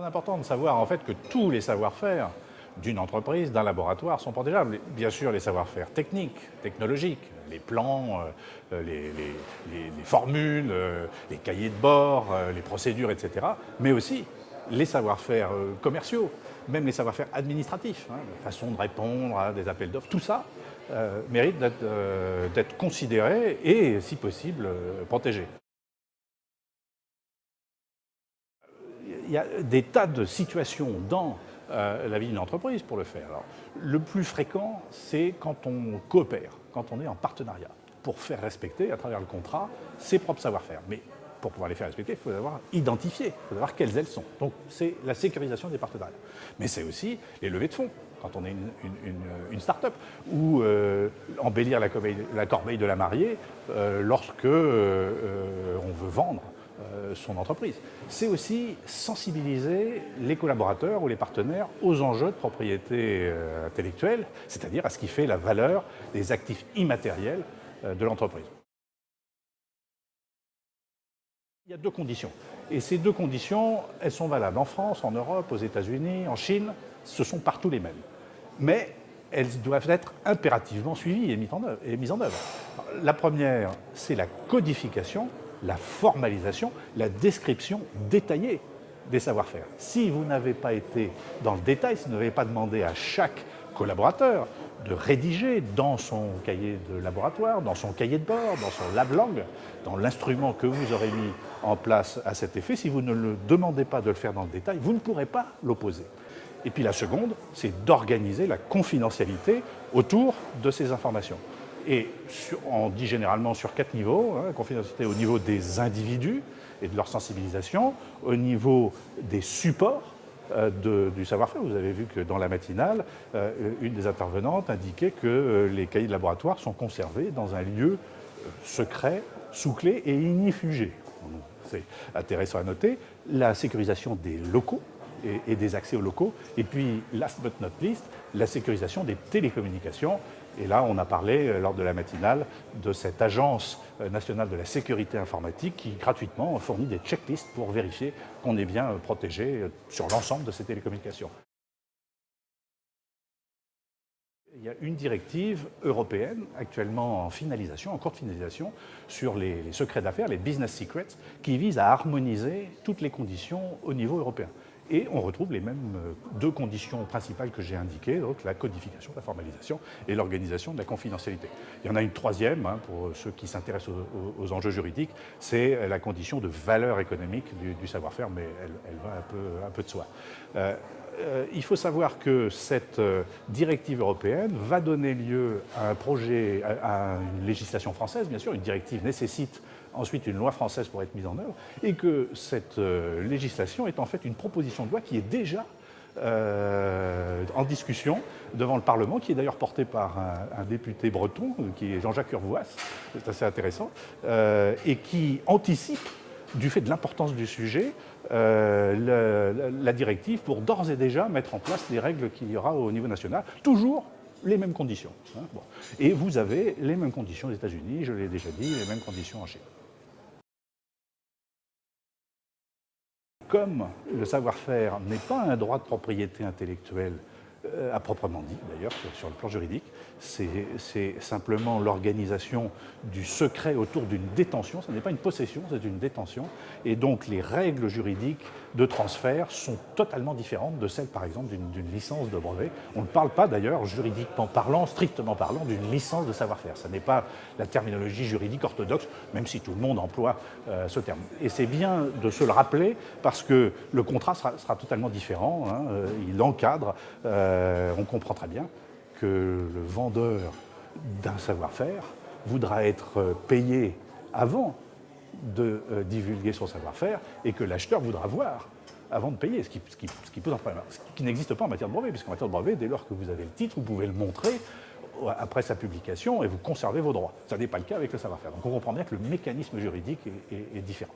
important de savoir en fait que tous les savoir-faire d'une entreprise, d'un laboratoire sont protégeables. Bien sûr, les savoir-faire techniques, technologiques, les plans, les formules, les cahiers de bord, les procédures, etc. Mais aussi les savoir-faire commerciaux, même les savoir-faire administratifs, la façon de répondre à des appels d'offres, tout ça mérite d'être considéré et, si possible, protégé. Il y a des tas de situations dans la vie d'une entreprise pour le faire. Alors, le plus fréquent, c'est quand on coopère, quand on est en partenariat, pour faire respecter, à travers le contrat, ses propres savoir-faire. Mais pour pouvoir les faire respecter, il faut les avoir identifiés, il faut savoir quelles elles sont. Donc, c'est la sécurisation des partenariats. Mais c'est aussi les levées de fonds, quand on est une start-up, ou embellir la corbeille de la mariée lorsque on veut vendre son entreprise. C'est aussi sensibiliser les collaborateurs ou les partenaires aux enjeux de propriété intellectuelle, c'est-à-dire à ce qui fait la valeur des actifs immatériels de l'entreprise. Il y a deux conditions. Et ces deux conditions, elles sont valables en France, en Europe, aux États-Unis, en Chine. Ce sont partout les mêmes. Mais elles doivent être impérativement suivies et mises en œuvre. La première, c'est la codification, la formalisation, la description détaillée des savoir-faire. Si vous n'avez pas été dans le détail, si vous n'avez pas demandé à chaque collaborateur de rédiger dans son cahier de laboratoire, dans son cahier de bord, dans son lab-lang, dans l'instrument que vous aurez mis en place à cet effet, si vous ne le demandez pas de le faire dans le détail, vous ne pourrez pas l'opposer. Et puis la seconde, c'est d'organiser la confidentialité autour de ces informations. Et on dit généralement sur 4 niveaux, la confidentialité au niveau des individus et de leur sensibilisation, au niveau des supports du savoir-faire. Vous avez vu que dans la matinale, une des intervenantes indiquait que les cahiers de laboratoire sont conservés dans un lieu secret, sous clé et ignifugé. C'est intéressant à noter. La sécurisation des locaux et des accès aux locaux. Et puis, last but not least, la sécurisation des télécommunications. Et là, on a parlé, lors de la matinale, de cette agence nationale de la sécurité informatique qui, gratuitement, fournit des checklists pour vérifier qu'on est bien protégé sur l'ensemble de ces télécommunications. Il y a une directive européenne actuellement en finalisation, en cours de finalisation, sur les secrets d'affaires, les business secrets, qui vise à harmoniser toutes les conditions au niveau européen. Et on retrouve les mêmes deux conditions principales que j'ai indiquées, donc la codification, la formalisation et l'organisation de la confidentialité. Il y en a une troisième, pour ceux qui s'intéressent aux enjeux juridiques, c'est la condition de valeur économique du savoir-faire, mais elle va un peu de soi. Il faut savoir que cette directive européenne va donner lieu à un projet, à une législation française, bien sûr. Une directive nécessite ensuite une loi française pour être mise en œuvre, et que cette législation est en fait une proposition de loi qui est déjà en discussion devant le Parlement, qui est d'ailleurs porté par un député breton, qui est Jean-Jacques Urvoas, c'est assez intéressant, et qui anticipe, du fait de l'importance du sujet, la directive pour d'ores et déjà mettre en place les règles qu'il y aura au niveau national, toujours les mêmes conditions. Bon. Et vous avez les mêmes conditions aux États-Unis, je l'ai déjà dit, les mêmes conditions en Chine. Comme le savoir-faire n'est pas un droit de propriété intellectuelle à proprement dit, d'ailleurs, sur le plan juridique, c'est simplement l'organisation du secret autour d'une détention. Ce n'est pas une possession, c'est une détention. Et donc les règles juridiques de transfert sont totalement différentes de celles, par exemple, d'une licence de brevet. On ne parle pas, d'ailleurs, juridiquement parlant, strictement parlant, d'une licence de savoir-faire. Ce n'est pas la terminologie juridique orthodoxe, même si tout le monde emploie ce terme. Et c'est bien de se le rappeler, parce que le contrat sera totalement différent. Il encadre. On comprend très bien que le vendeur d'un savoir-faire voudra être payé avant de divulguer son savoir-faire et que l'acheteur voudra voir avant de payer, ce qui pose un problème, ce qui n'existe pas en matière de brevet, puisqu'en matière de brevet, dès lors que vous avez le titre, vous pouvez le montrer après sa publication et vous conservez vos droits. Ça n'est pas le cas avec le savoir-faire. Donc on comprend bien que le mécanisme juridique est différent.